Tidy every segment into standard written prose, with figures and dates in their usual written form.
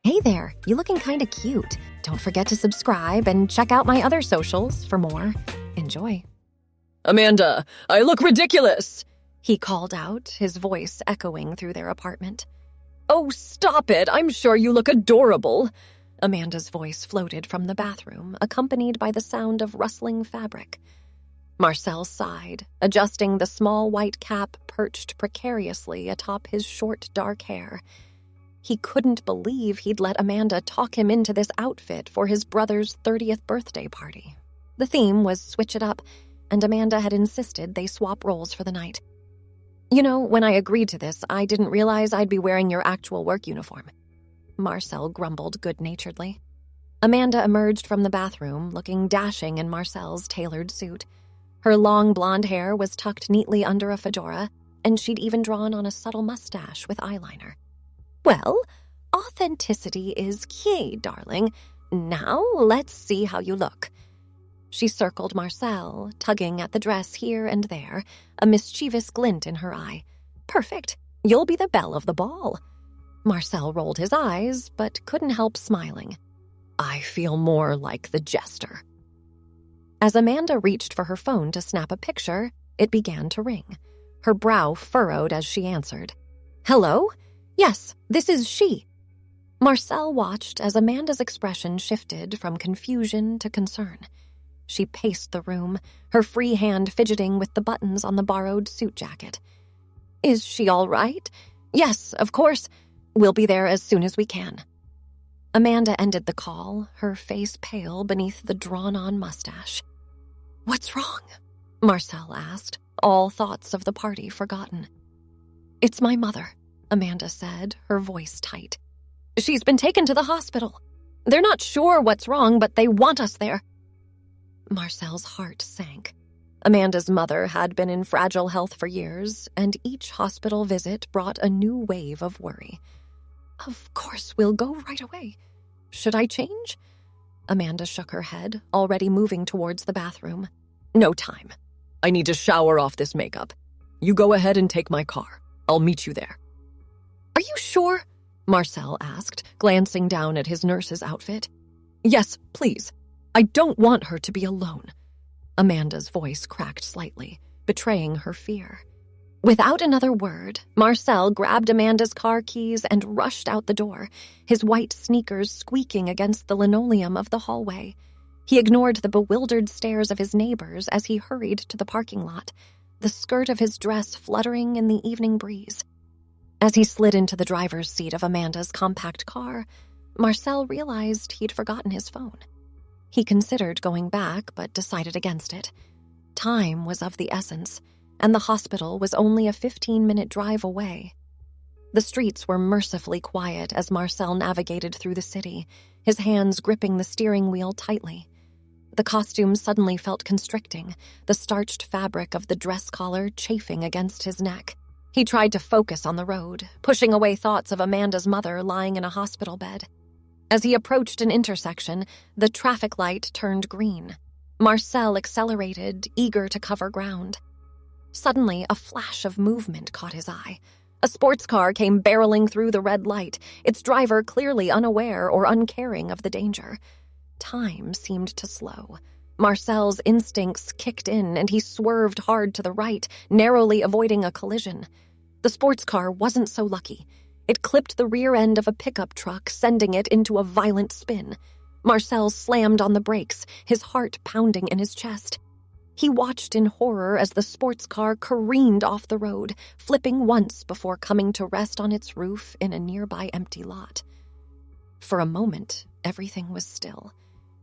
Hey there, you looking kinda cute. Don't forget to subscribe and check out my other socials for more. Enjoy. Amanda, I look ridiculous, He called out, his voice echoing through their apartment. Oh, stop it, I'm sure you look adorable. Amanda's voice floated from the bathroom, accompanied by the sound of rustling fabric. Marcel sighed, adjusting the small white cap perched precariously atop his short dark hair. He couldn't believe he'd let Amanda talk him into this outfit for his brother's 30th birthday party. The theme was Switch It Up, and Amanda had insisted they swap roles for the night. You know, when I agreed to this, I didn't realize I'd be wearing your actual work uniform. Marcel grumbled good-naturedly. Amanda emerged from the bathroom, looking dashing in Marcel's tailored suit. Her long blonde hair was tucked neatly under a fedora, and she'd even drawn on a subtle mustache with eyeliner. Well, authenticity is key, darling. Now let's see how you look. She circled Marcel, tugging at the dress here and there, a mischievous glint in her eye. Perfect. You'll be the belle of the ball. Marcel rolled his eyes, but couldn't help smiling. I feel more like the jester. As Amanda reached for her phone to snap a picture, it began to ring. Her brow furrowed as she answered. Hello? Yes, this is she. Marcel watched as Amanda's expression shifted from confusion to concern. She paced the room, her free hand fidgeting with the buttons on the borrowed suit jacket. Is she all right? Yes, of course. We'll be there as soon as we can. Amanda ended the call, her face pale beneath the drawn-on mustache. What's wrong? Marcel asked, all thoughts of the party forgotten. It's my mother, Amanda said, her voice tight. She's been taken to the hospital. They're not sure what's wrong, but they want us there. Marcel's heart sank. Amanda's mother had been in fragile health for years, and each hospital visit brought a new wave of worry. Of course, we'll go right away. Should I change? Amanda shook her head, already moving towards the bathroom. No time. I need to shower off this makeup. You go ahead and take my car. I'll meet you there. Are you sure? Marcel asked, glancing down at his nurse's outfit. Yes, please. I don't want her to be alone. Amanda's voice cracked slightly, betraying her fear. Without another word, Marcel grabbed Amanda's car keys and rushed out the door, his white sneakers squeaking against the linoleum of the hallway. He ignored the bewildered stares of his neighbors as he hurried to the parking lot, the skirt of his dress fluttering in the evening breeze. As he slid into the driver's seat of Amanda's compact car, Marcel realized he'd forgotten his phone. He considered going back, but decided against it. Time was of the essence, and the hospital was only a 15-minute drive away. The streets were mercifully quiet as Marcel navigated through the city, his hands gripping the steering wheel tightly. The costume suddenly felt constricting, the starched fabric of the dress collar chafing against his neck. He tried to focus on the road, pushing away thoughts of Amanda's mother lying in a hospital bed. As he approached an intersection, the traffic light turned green. Marcel accelerated, eager to cover ground. Suddenly, a flash of movement caught his eye. A sports car came barreling through the red light, its driver clearly unaware or uncaring of the danger. Time seemed to slow. Marcel's instincts kicked in, and he swerved hard to the right, narrowly avoiding a collision. The sports car wasn't so lucky. It clipped the rear end of a pickup truck, sending it into a violent spin. Marcel slammed on the brakes, his heart pounding in his chest. He watched in horror as the sports car careened off the road, flipping once before coming to rest on its roof in a nearby empty lot. For a moment, everything was still.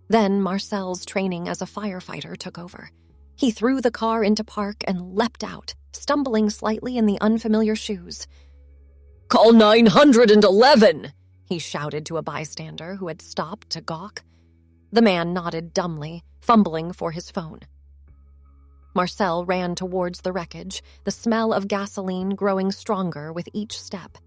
Then Marcel's training as a firefighter took over. He threw the car into park and leapt out, stumbling slightly in the unfamiliar shoes. Call 911, he shouted to a bystander who had stopped to gawk. The man nodded dumbly, fumbling for his phone. Marcel ran towards the wreckage, the smell of gasoline growing stronger with each step.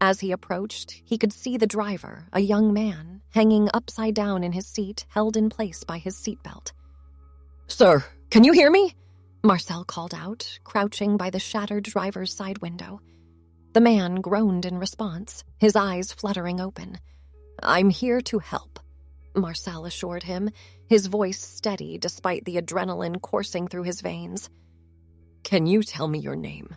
As he approached, he could see the driver, a young man, hanging upside down in his seat, held in place by his seatbelt. Sir, can you hear me? Marcel called out, crouching by the shattered driver's side window. The man groaned in response, his eyes fluttering open. I'm here to help, Marcel assured him, his voice steady despite the adrenaline coursing through his veins. Can you tell me your name?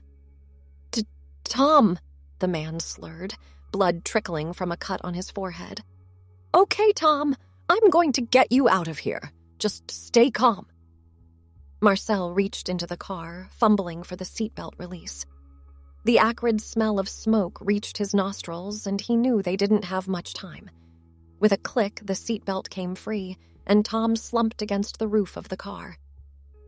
Tom, the man slurred, blood trickling from a cut on his forehead. Okay, Tom, I'm going to get you out of here. Just stay calm. Marcel reached into the car, fumbling for the seatbelt release. The acrid smell of smoke reached his nostrils, and he knew they didn't have much time. With a click, the seatbelt came free, and Tom slumped against the roof of the car.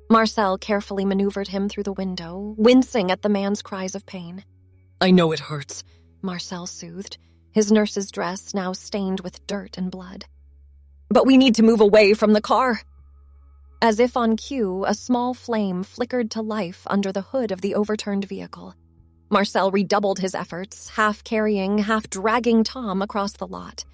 Marcel carefully maneuvered him through the window, wincing at the man's cries of pain. I know it hurts, Marcel soothed, his nurse's dress now stained with dirt and blood. But we need to move away from the car. As if on cue, a small flame flickered to life under the hood of the overturned vehicle. Marcel redoubled his efforts, half carrying, half dragging Tom across the lot.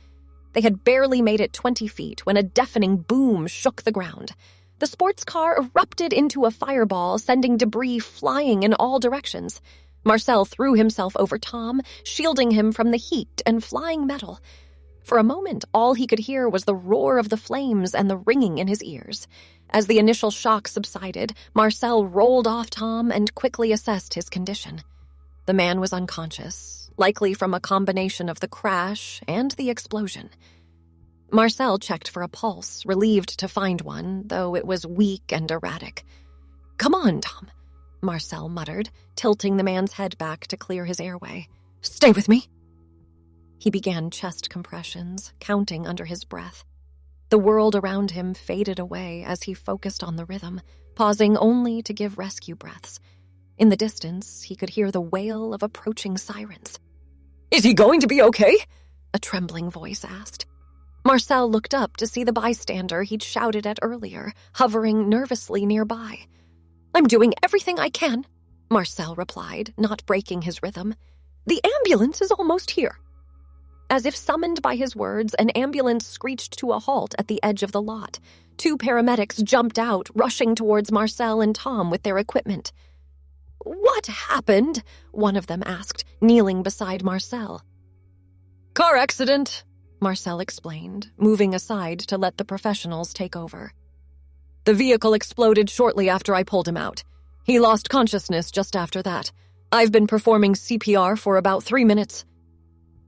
They had barely made it 20 feet when a deafening boom shook the ground. The sports car erupted into a fireball, sending debris flying in all directions. Marcel threw himself over Tom, shielding him from the heat and flying metal. For a moment, all he could hear was the roar of the flames and the ringing in his ears. As the initial shock subsided, Marcel rolled off Tom and quickly assessed his condition. The man was unconscious, likely from a combination of the crash and the explosion. Marcel checked for a pulse, relieved to find one, though it was weak and erratic. Come on, Tom, Marcel muttered, tilting the man's head back to clear his airway. Stay with me. He began chest compressions, counting under his breath. The world around him faded away as he focused on the rhythm, pausing only to give rescue breaths. In the distance, he could hear the wail of approaching sirens. Is he going to be okay? A trembling voice asked. Marcel looked up to see the bystander he'd shouted at earlier, hovering nervously nearby. I'm doing everything I can, Marcel replied, not breaking his rhythm. The ambulance is almost here. As if summoned by his words, an ambulance screeched to a halt at the edge of the lot. 2 paramedics jumped out, rushing towards Marcel and Tom with their equipment. What happened? One of them asked, kneeling beside Marcel. Car accident, Marcel explained, moving aside to let the professionals take over. The vehicle exploded shortly after I pulled him out. He lost consciousness just after that. I've been performing CPR for about 3 minutes.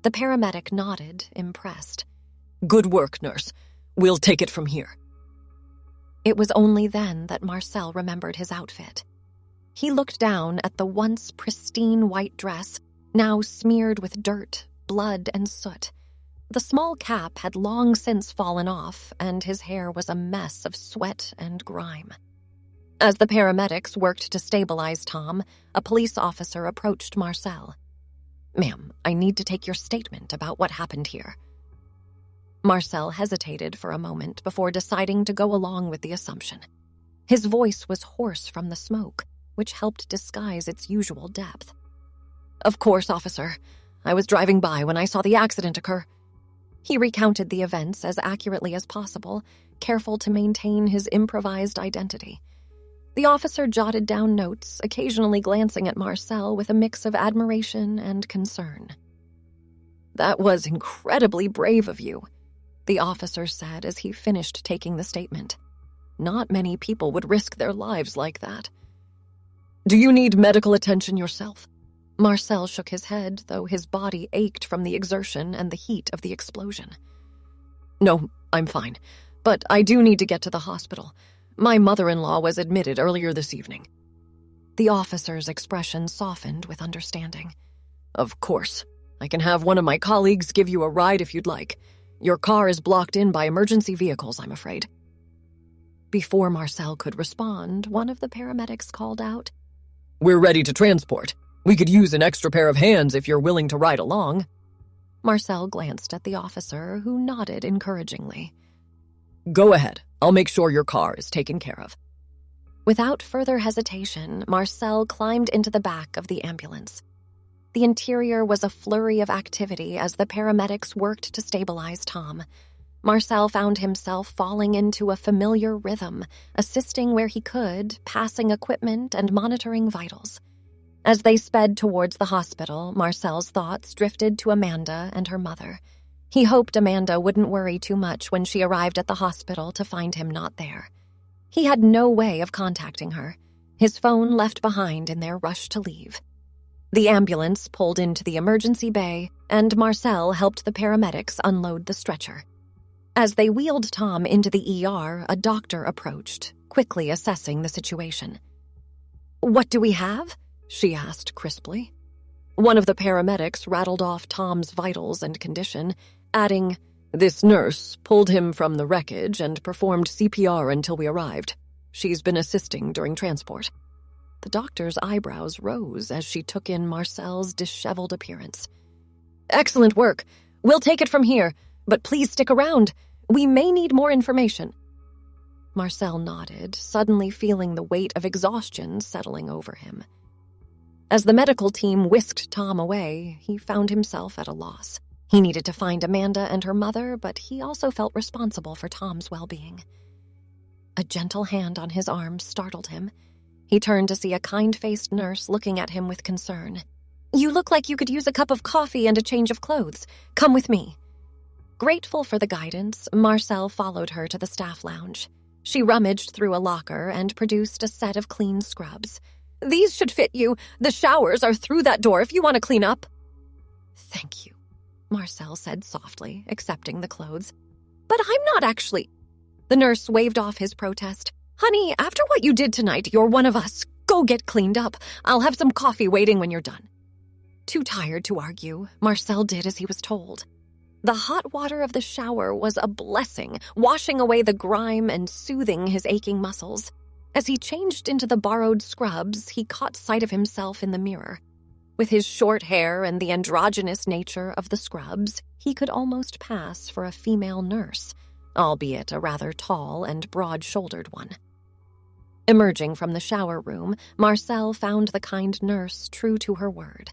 The paramedic nodded, impressed. Good work, nurse. We'll take it from here. It was only then that Marcel remembered his outfit. He looked down at the once pristine white dress, now smeared with dirt, blood, and soot. The small cap had long since fallen off, and his hair was a mess of sweat and grime. As the paramedics worked to stabilize Tom, a police officer approached Marcel. Ma'am, I need to take your statement about what happened here. Marcel hesitated for a moment before deciding to go along with the assumption. His voice was hoarse from the smoke, which helped disguise its usual depth. Of course, officer. I was driving by when I saw the accident occur. He recounted the events as accurately as possible, careful to maintain his improvised identity. The officer jotted down notes, occasionally glancing at Marcel with a mix of admiration and concern. That was incredibly brave of you, the officer said as he finished taking the statement. Not many people would risk their lives like that. Do you need medical attention yourself? Marcel shook his head, though his body ached from the exertion and the heat of the explosion. No, I'm fine, but I do need to get to the hospital. My mother-in-law was admitted earlier this evening. The officer's expression softened with understanding. Of course. I can have one of my colleagues give you a ride if you'd like. Your car is blocked in by emergency vehicles, I'm afraid. Before Marcel could respond, one of the paramedics called out, We're ready to transport. We could use an extra pair of hands if you're willing to ride along. Marcel glanced at the officer, who nodded encouragingly. Go ahead. I'll make sure your car is taken care of. Without further hesitation, Marcel climbed into the back of the ambulance. The interior was a flurry of activity as the paramedics worked to stabilize Tom. Marcel found himself falling into a familiar rhythm, assisting where he could, passing equipment and monitoring vitals. As they sped towards the hospital, Marcel's thoughts drifted to Amanda and her mother. He hoped Amanda wouldn't worry too much when she arrived at the hospital to find him not there. He had no way of contacting her, his phone left behind in their rush to leave. The ambulance pulled into the emergency bay, and Marcel helped the paramedics unload the stretcher. As they wheeled Tom into the ER, a doctor approached, quickly assessing the situation. "What do we have?" she asked crisply. One of the paramedics rattled off Tom's vitals and condition, adding, "This nurse pulled him from the wreckage and performed CPR until we arrived. She's been assisting during transport." The doctor's eyebrows rose as she took in Marcel's disheveled appearance. "Excellent work. We'll take it from here, but please stick around. We may need more information." Marcel nodded, suddenly feeling the weight of exhaustion settling over him. As the medical team whisked Tom away, he found himself at a loss. He needed to find Amanda and her mother, but he also felt responsible for Tom's well-being. A gentle hand on his arm startled him. He turned to see a kind-faced nurse looking at him with concern. "You look like you could use a cup of coffee and a change of clothes. Come with me." Grateful for the guidance, Marcel followed her to the staff lounge. She rummaged through a locker and produced a set of clean scrubs. "These should fit you. The showers are through that door if you want to clean up." "Thank you," Marcel said softly, accepting the clothes. "But I'm not actually—" The nurse waved off his protest. "Honey, after what you did tonight, you're one of us. Go get cleaned up. I'll have some coffee waiting when you're done." Too tired to argue, Marcel did as he was told. The hot water of the shower was a blessing, washing away the grime and soothing his aching muscles. As he changed into the borrowed scrubs, he caught sight of himself in the mirror. With his short hair and the androgynous nature of the scrubs, he could almost pass for a female nurse, albeit a rather tall and broad-shouldered one. Emerging from the shower room, Marcel found the kind nurse true to her word.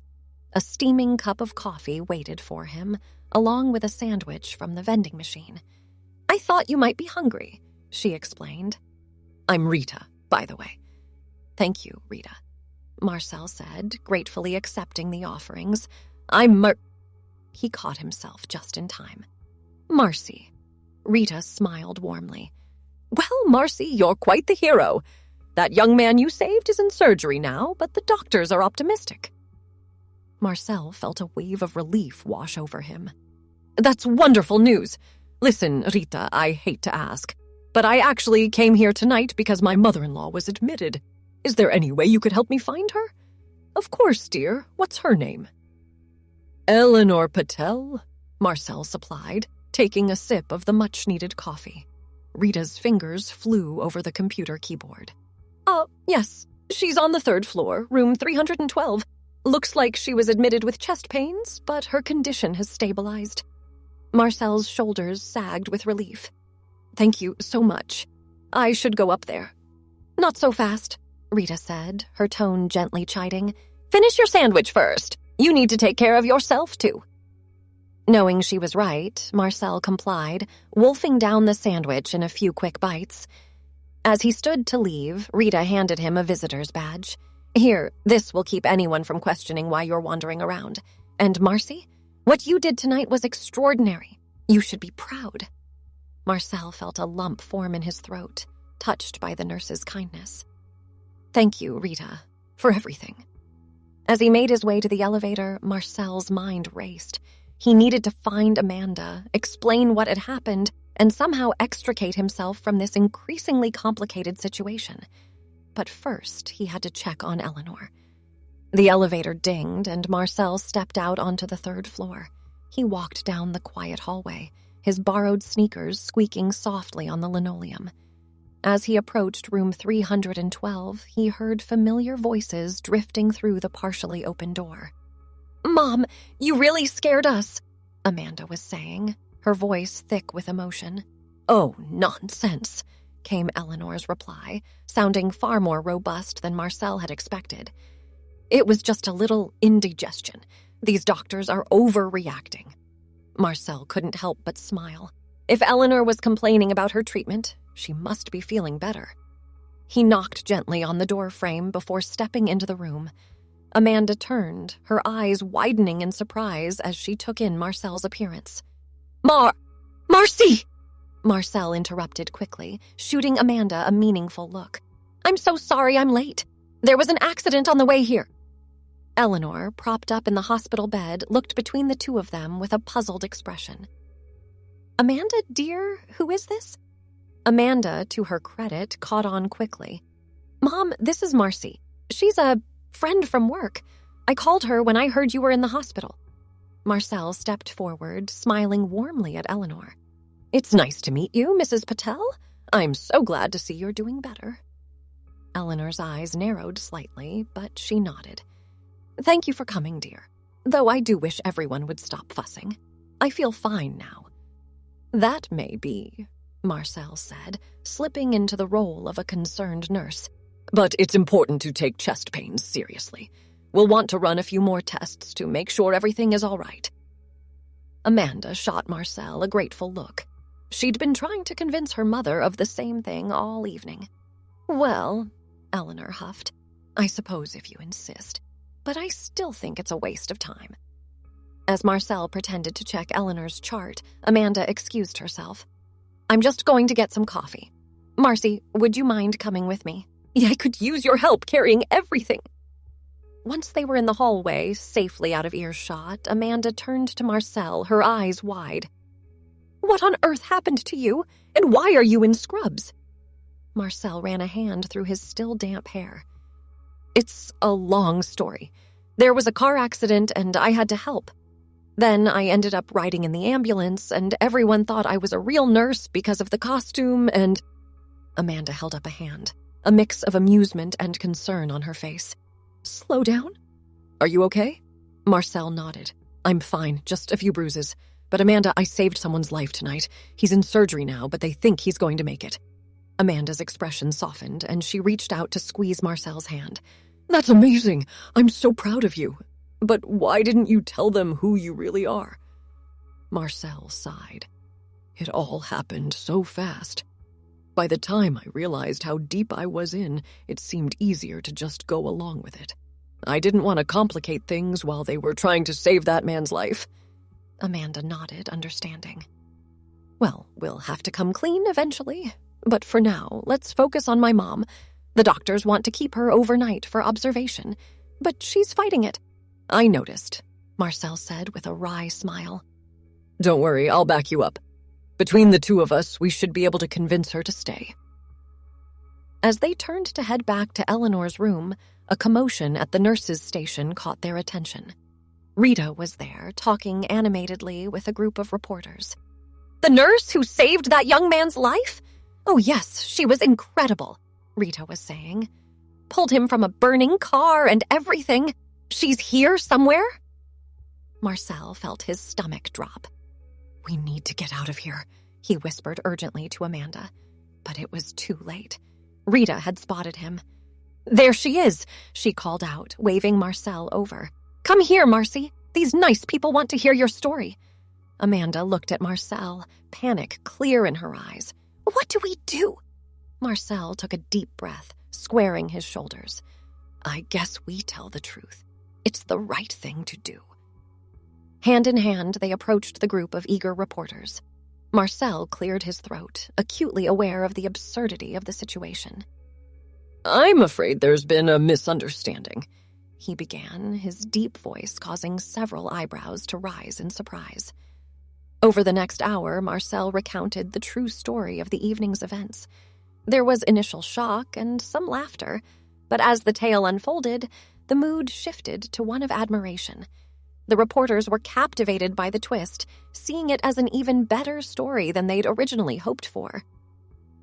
A steaming cup of coffee waited for him, along with a sandwich from the vending machine. "I thought you might be hungry," she explained. "I'm Rita, by the way." "Thank you, Rita," Marcel said, gratefully accepting the offerings. "I'm He caught himself just in time. "Marcy." Rita smiled warmly. "Well, Marcy, you're quite the hero. That young man you saved is in surgery now, but the doctors are optimistic." Marcel felt a wave of relief wash over him. "That's wonderful news. Listen, Rita, I hate to ask, but I actually came here tonight because my mother-in-law was admitted. Is there any way you could help me find her?" "Of course, dear. What's her name?" "Eleanor Patel," Marcel supplied, taking a sip of the much-needed coffee. Rita's fingers flew over the computer keyboard. Yes. She's on the 3rd floor, room 312. Looks like she was admitted with chest pains, but her condition has stabilized." Marcel's shoulders sagged with relief. "Thank you so much. I should go up there." "Not so fast," Rita said, her tone gently chiding. "Finish your sandwich first. You need to take care of yourself, too." Knowing she was right, Marcel complied, wolfing down the sandwich in a few quick bites. As he stood to leave, Rita handed him a visitor's badge. "Here, this will keep anyone from questioning why you're wandering around. And Marcy, what you did tonight was extraordinary. You should be proud." Marcel felt a lump form in his throat, touched by the nurse's kindness. "Thank you, Rita, for everything." As he made his way to the elevator, Marcel's mind raced. He needed to find Amanda, explain what had happened, and somehow extricate himself from this increasingly complicated situation. But first, he had to check on Eleanor. The elevator dinged, and Marcel stepped out onto the 3rd floor. He walked down the quiet hallway, his borrowed sneakers squeaking softly on the linoleum. As he approached room 312, he heard familiar voices drifting through the partially open door. "Mom, you really scared us," Amanda was saying, her voice thick with emotion. "Oh, nonsense," came Eleanor's reply, sounding far more robust than Marcel had expected. "It was just a little indigestion. These doctors are overreacting." Marcel couldn't help but smile. If Eleanor was complaining about her treatment, she must be feeling better. He knocked gently on the door frame before stepping into the room. Amanda turned, her eyes widening in surprise as she took in Marcel's appearance. Marcy! Marcel interrupted quickly, shooting Amanda a meaningful look. I'm so sorry I'm late. There was an accident on the way here. Eleanor, propped up in the hospital bed, looked between the two of them with a puzzled expression. Amanda, dear, who is this? Amanda, to her credit, caught on quickly. Mom, this is Marcy. She's a friend from work. I called her when I heard you were in the hospital. Marcel stepped forward, smiling warmly at Eleanor. It's nice to meet you, Mrs. Patel. I'm so glad to see you're doing better. Eleanor's eyes narrowed slightly, but she nodded. Thank you for coming, dear. Though I do wish everyone would stop fussing. I feel fine now. That may be, Marcel said, slipping into the role of a concerned nurse. But it's important to take chest pains seriously. We'll want to run a few more tests to make sure everything is all right. Amanda shot Marcel a grateful look. She'd been trying to convince her mother of the same thing all evening. Well, Eleanor huffed, I suppose if you insist, but I still think it's a waste of time. As Marcel pretended to check Eleanor's chart, Amanda excused herself. I'm just going to get some coffee. Marcy, would you mind coming with me? Yeah, I could use your help carrying everything. Once they were in the hallway, safely out of earshot, Amanda turned to Marcel, her eyes wide. What on earth happened to you, and why are you in scrubs? Marcel ran a hand through his still damp hair. It's a long story. There was a car accident and I had to help. Then I ended up riding in the ambulance and everyone thought I was a real nurse because of the costume and... Amanda held up a hand, a mix of amusement and concern on her face. Slow down? Are you okay? Marcel nodded. I'm fine, just a few bruises. But Amanda, I saved someone's life tonight. He's in surgery now, but they think he's going to make it. Amanda's expression softened, and she reached out to squeeze Marcel's hand. That's amazing. I'm so proud of you. But why didn't you tell them who you really are? Marcel sighed. It all happened so fast. By the time I realized how deep I was in, it seemed easier to just go along with it. I didn't want to complicate things while they were trying to save that man's life. Amanda nodded, understanding. Well, we'll have to come clean eventually. But for now, let's focus on my mom. The doctors want to keep her overnight for observation, but she's fighting it. I noticed, Marcel said with a wry smile. Don't worry, I'll back you up. Between the two of us, we should be able to convince her to stay. As they turned to head back to Eleanor's room, a commotion at the nurses' station caught their attention. Rita was there, talking animatedly with a group of reporters. The nurse who saved that young man's life? Oh yes, she was incredible, Rita was saying. Pulled him from a burning car and everything. She's here somewhere? Marcel felt his stomach drop. We need to get out of here, he whispered urgently to Amanda. But it was too late. Rita had spotted him. There she is, she called out, waving Marcel over. Come here, Marcy. These nice people want to hear your story. Amanda looked at Marcel, panic clear in her eyes. What do we do? Marcel took a deep breath, squaring his shoulders. I guess we tell the truth. It's the right thing to do. Hand in hand, they approached the group of eager reporters. Marcel cleared his throat, acutely aware of the absurdity of the situation. I'm afraid there's been a misunderstanding, he began, his deep voice causing several eyebrows to rise in surprise. Over the next hour, Marcel recounted the true story of the evening's events. There was initial shock and some laughter, but as the tale unfolded, the mood shifted to one of admiration. The reporters were captivated by the twist, seeing it as an even better story than they'd originally hoped for.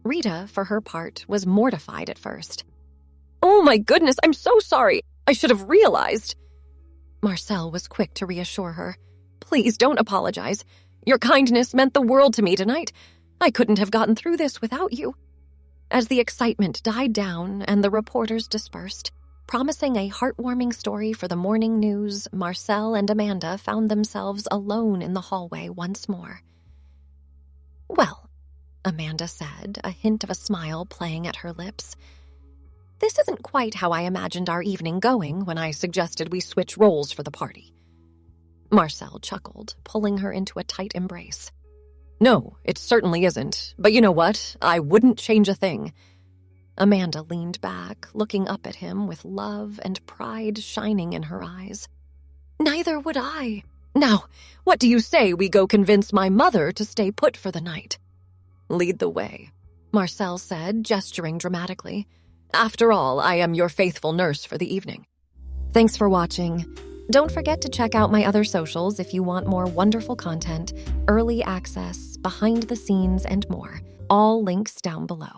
Rita, for her part, was mortified at first. Oh my goodness, I'm so sorry. I should have realized. Marcel was quick to reassure her. Please don't apologize. Your kindness meant the world to me tonight. I couldn't have gotten through this without you. As the excitement died down and the reporters dispersed, promising a heartwarming story for the morning news, Marcel and Amanda found themselves alone in the hallway once more. Well, Amanda said, a hint of a smile playing at her lips. This isn't quite how I imagined our evening going when I suggested we switch roles for the party. Marcel chuckled, pulling her into a tight embrace. No, it certainly isn't. But you know what? I wouldn't change a thing. Amanda leaned back, looking up at him with love and pride shining in her eyes. Neither would I. Now, what do you say we go convince my mother to stay put for the night? Lead the way, Marcel said, gesturing dramatically. After all, I am your faithful nurse for the evening. Thanks for watching. Don't forget to check out my other socials if you want more wonderful content, early access, behind the scenes, and more. All links down below.